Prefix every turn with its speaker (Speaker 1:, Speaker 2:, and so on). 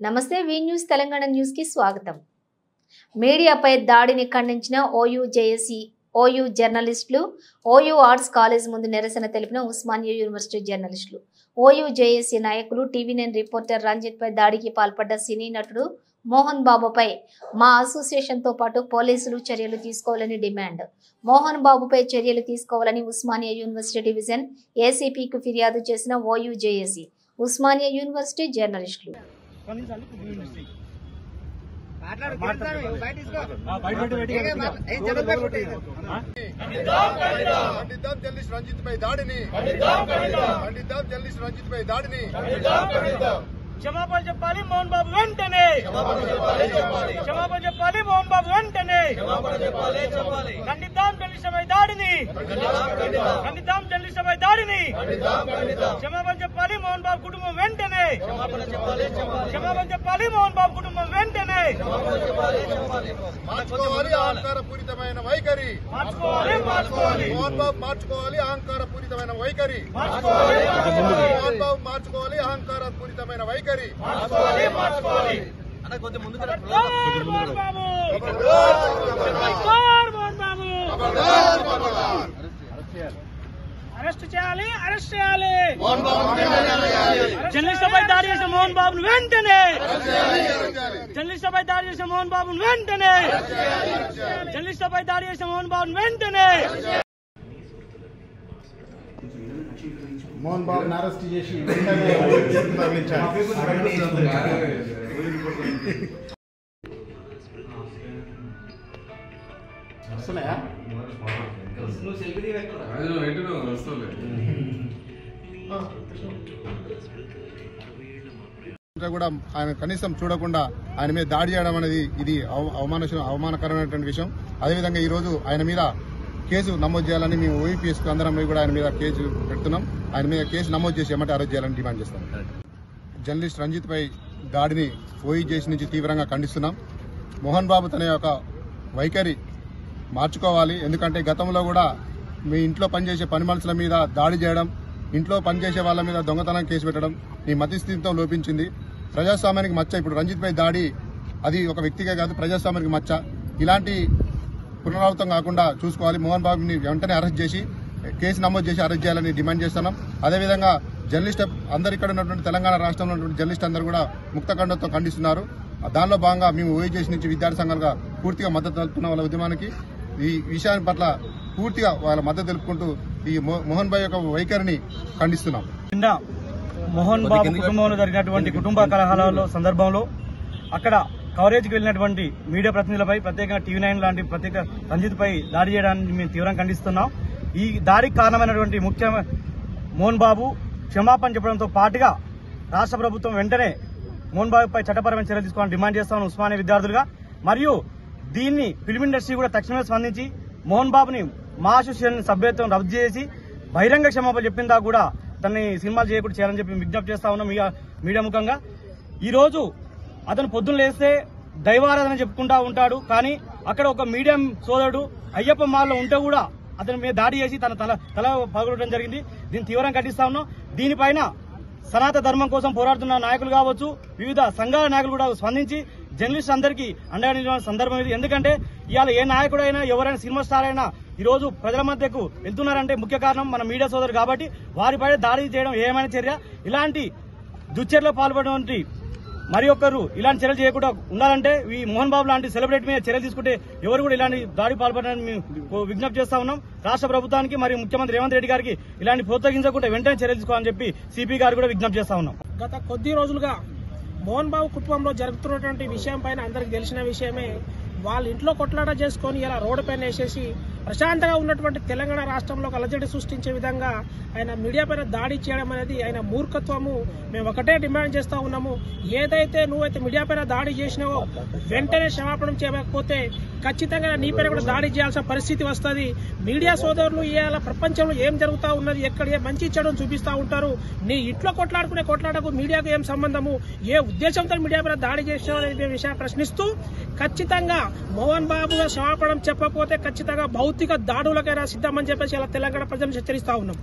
Speaker 1: నమస్తే వి news Telangana news కి స్వాగతం. మీడియాపై దాడిని ఖండించిన ఓయూ జర్నలిస్టులు, ఓయూ ఆర్ట్స్ కాలేజ్ ముందు నిరసన తెలిపిన ఉస్మానియా యూనివర్సిటీ జర్నలిస్టులు, ఓయూ జేఏసీ నాయకులు, టీవీ9 రిపోర్టర్ రంజిత్ పై దాడికి పాల్పడ్డ సినీ నటుడు మోహన్ బాబుపై మా అసోసియేషన్ తో పాటు పోలీసులు చర్యలు తీసుకోవాలని డిమాండ్. మోహన్ బాబుపై చర్యలు తీసుకోవాలని ఉస్మానియా యూనివర్సిటీ డివిజన్ ఏసీపీకి ఫిర్యాదు చేసిన ఓయూ జేఏసీ, ఉస్మానియా యూనివర్సిటీ జర్నలిస్టులు.
Speaker 2: క్షమాపణ చెప్పాలి మోహన్ బాబు వెంటనే, క్షమాపణ చెప్పాలి మోహన్ బాబు వెంటనే. ఖండిద్దాం జర్నలిస్టులపై దాడిని, ఖండిద్దాం జర్నలిస్టులపై దాడిని. క్షమాపణ చెప్పాలి మోహన్ బాబు కుటుంబం వెంటనే, క్షమాపణ చెప్పాలి మోహన్ బాబు కుటుంబం వెంటనే.
Speaker 3: మార్చుకోవాలి అహంకార పూరితమైన వైఖరి, మోహన్ బాబు మార్చుకోవాలి అహంకార పూరితమైన వైఖరి, మోహన్ బాబు మార్చుకోవాలి అహంకార పూరితమైన వైఖరి.
Speaker 2: అరెస్ట్ చేయాలి, అరెస్ట్ చేయాలి. జర్నలిస్టులపై దాడి చేసిన మోహన్ బాబును వెంటనే, జర్నలిస్టులపై దాడి చేసిన మోహన్ బాబును వెంటనే, జర్నలిస్టులపై దాడి చేసిన మోహన్ బాబును వెంటనే.
Speaker 3: మోహన్ బాబుని అరెస్ట్ చేసి వెంటనే కూడా ఆయన కనీసం చూడకుండా ఆయన మీద దాడి చేయడం అనేది ఇది అవమానకరమైనటువంటి విషయం. అదేవిధంగా ఈ రోజు ఆయన మీద కేసు నమోదు చేయాలని మేము ఓయూపీఎస్ అందరం కూడా ఆయన మీద కేసు పెడుతున్నాం. ఆయన మీద కేసు నమోదు చేసి ఏమంటే అరెస్ట్ చేయాలని డిమాండ్ చేస్తాం. జర్నలిస్ట్ రంజిత్ పై దాడిని ఓయూజేసీ నుంచి తీవ్రంగా ఖండిస్తున్నాం. మోహన్ బాబు తన యొక్క వైఖరి మార్చుకోవాలి. ఎందుకంటే గతంలో కూడా మీ ఇంట్లో పనిచేసే పని మనుషుల మీద దాడి చేయడం, ఇంట్లో పనిచేసే వాళ్ళ మీద దొంగతనం కేసు పెట్టడం నీ మతిస్థితితో లోపించింది. ప్రజాస్వామ్యానికి మచ్చ. ఇప్పుడు రంజిత్ పై దాడి అది ఒక వ్యక్తిగా కాదు, ప్రజాస్వామ్యానికి మచ్చ. ఇలాంటి పునరావృతం కాకుండా చూసుకోవాలి. మోహన్ బాబుని వెంటనే అరెస్ట్ చేసి కేసు నమోదు చేసి అరెస్ట్ చేయాలని డిమాండ్ చేస్తున్నాం. అదేవిధంగా జర్నలిస్ట్ అందరు ఇక్కడ ఉన్నటువంటి తెలంగాణ రాష్ట్రంలో ఉన్నటువంటి జర్నలిస్ట్ అందరూ కూడా ముక్తఖండంతో ఖండిస్తున్నారు. దానిలో భాగంగా మేము ఓయూజేసీ నుంచి విద్యార్థి సంఘాలుగా పూర్తిగా మద్దతు తెలుపుతున్న వాళ్ళ ఉద్యమానికి ఈ విషయాన్ని పట్ల పూర్తిగా వాళ్ళ మద్దతు తెలుపుకుంటూ ఈ మోహన్ బాబు యొక్క వైఖరిని ఖండిస్తున్నాం.
Speaker 2: మోహన్ బాబు కుటుంబంలో జరిగినటువంటి కుటుంబ కలహాల సందర్భంలో అక్కడ కవరేజ్కి వెళ్లినటువంటి మీడియా ప్రతినిధులపై, ప్రత్యేకంగా టీవీ9 లాంటి ప్రత్యేక రంజిత్ పై దాడి చేయడాన్ని మేము తీవ్రంగా ఖండిస్తున్నాం. ఈ దాడికి కారణమైనటువంటి ముఖ్య మోహన్ బాబు క్షమాపణ చెప్పడంతో పాటుగా రాష్ట్ర ప్రభుత్వం వెంటనే మోహన్ బాబుపై చట్టపరమైన చర్యలు తీసుకోవాలని డిమాండ్ చేస్తామని ఉస్మానియా విద్యార్థులుగా, మరియు దీన్ని ఫిల్మ్ ఇండస్ట్రీ కూడా తక్షణమే స్పందించి మోహన్ బాబుని మా అసోసియేషన్ సభ్యత్వం రద్దు చేసి బహిరంగ క్షమాపణ చెప్పిందా కూడా తనని సినిమాలు చేయకుండా చేయాలని చెప్పి విజ్ఞప్తి చేస్తా ఉన్నాం మీడియా ముఖంగా. ఈ రోజు అతను పొద్దున్న లేస్తే దైవారాధన చెప్పుకుంటా ఉంటాడు, కానీ అక్కడ ఒక మీడియం సోదరుడు అయ్యప్ప మాల్లో ఉంటే కూడా అతని మీద దాడి చేసి తన తల పగలడం జరిగింది. దీన్ని తీవ్రంగా ఖండిస్తా ఉన్నాం. దీనిపైన సనాతన ధర్మం కోసం పోరాడుతున్న నాయకులు కావచ్చు, వివిధ సంఘాల నాయకులు కూడా స్పందించి జర్నలిస్ట్ అందరికీ అండగా నిలిచిన సందర్భం ఇది. ఎందుకంటే ఇవాళ ఏ నాయకుడైనా, ఎవరైనా సినిమా స్టార్ అయినా ఈ రోజు ప్రజల మధ్యకు వెళ్తున్నారంటే ముఖ్య కారణం మన మీడియా సోదరు కాబట్టి వారిపై దాడి చేయడం ఏమైనా చర్య. ఇలాంటి దుశ్చర్యలో పాల్పడినటువంటి మరి ఒక్కరు ఇలాంటి చర్యలు చేయకుండా ఉండాలంటే ఈ మోహన్ బాబు లాంటి సెలబ్రిటీ మీద చర్యలు తీసుకుంటే ఎవరు కూడా ఇలాంటి దాడి పాల్పడాలని మేము విజ్ఞప్తి చేస్తా ఉన్నాం. రాష్ట్ర ప్రభుత్వానికి మరియు ముఖ్యమంత్రి రేవంత్ రెడ్డి గారికి ఇలాంటి ప్రోత్సహించకుండా వెంటనే చర్యలు తీసుకోవాలని చెప్పి సిపి గారు కూడా విజ్ఞప్తి చేస్తా ఉన్నాం.
Speaker 4: గత కొద్ది రోజులుగా మోహన్ బాబు కుటుంబంలో జరుగుతున్నటువంటి విషయం పైన అందరికి తెలిసిన విషయమే. వాళ్ళ ఇంట్లో కొట్లాట చేసుకుని ఇలా రోడ్డు పైన వేసేసి ప్రశాంతంగా ఉన్నటువంటి తెలంగాణ రాష్ట్రంలో అలజడి సృష్టించే విధంగా ఆయన మీడియా పైన దాడి చేయడం అనేది ఆయన మూర్ఖత్వము. మేము ఒకటే డిమాండ్ చేస్తా ఉన్నాము, ఏదైతే నువ్వైతే మీడియా పైన దాడి చేసినావో వెంటనే క్షమాపణ చేయకపోతే ఖచ్చితంగా నీ పైన కూడా దాడి చేయాల్సిన పరిస్థితి వస్తుంది. మీడియా సోదరులు ఇవాళ ప్రపంచంలో ఏం జరుగుతూ ఉన్నది, ఎక్కడ ఏ మంచి చెడును చూపిస్తూ ఉంటారు. నీ ఇంట్లో కొట్లాటకు మీడియాకు ఏం సంబంధము, ఏ ఉద్దేశంతో మీడియా పైన దాడి చేసినావు అనే విషయాన్ని ప్రశ్నిస్తూ ఖచ్చితంగా మోహన్ బాబు క్షమాపణ చెప్పకపోతే ఖచ్చితంగా భౌతిక దాడులకైనా సిద్ధమని చెప్పేసి ఇలా తెలంగాణ ప్రజలను హెచ్చరిస్తా ఉన్నాం.